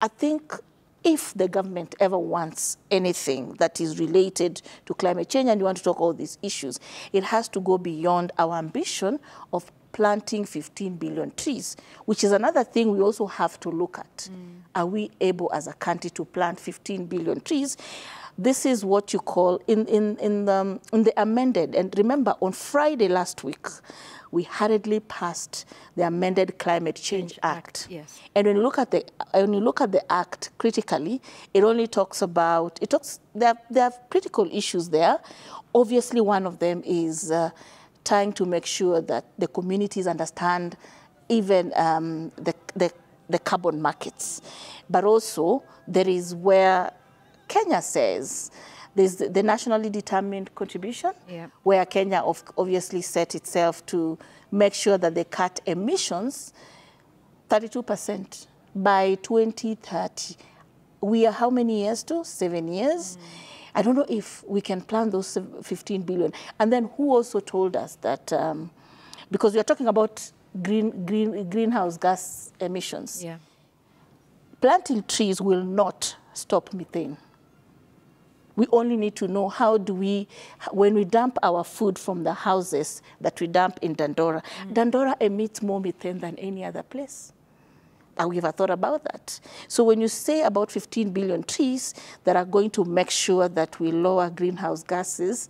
I think if the government ever wants anything that is related to climate change and you want to talk all these issues, it has to go beyond our ambition of planting 15 billion trees, which is another thing we also have to look at. Are we able as a country to plant 15 billion trees? This is what you call in the amended, and remember on Friday last week, we hurriedly passed the amended Climate Change Act. Yes. And when you look at the act critically, it only talks about there are critical issues there. Obviously, one of them is trying to make sure that the communities understand even the carbon markets. But also, there is where Kenya says there's the nationally determined contribution, where Kenya obviously set itself to make sure that they cut emissions 32% by 2030. We are how many years to? 7 years. I don't know if we can plan those 15 billion. And then who also told us that, because we are talking about greenhouse gas emissions, planting trees will not stop methane. We only need to know how do we, when we dump our food from the houses that we dump in Dandora, Dandora emits more methane than any other place. Have we ever thought about that? So when you say about 15 billion trees that are going to make sure that we lower greenhouse gases,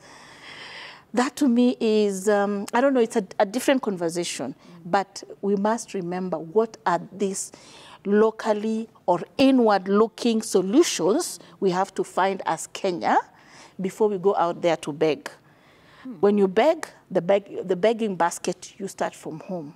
that to me is, I don't know, it's a different conversation, but we must remember what are these locally or inward-looking solutions we have to find as Kenya before we go out there to beg. When you beg, the begging basket, you start from home.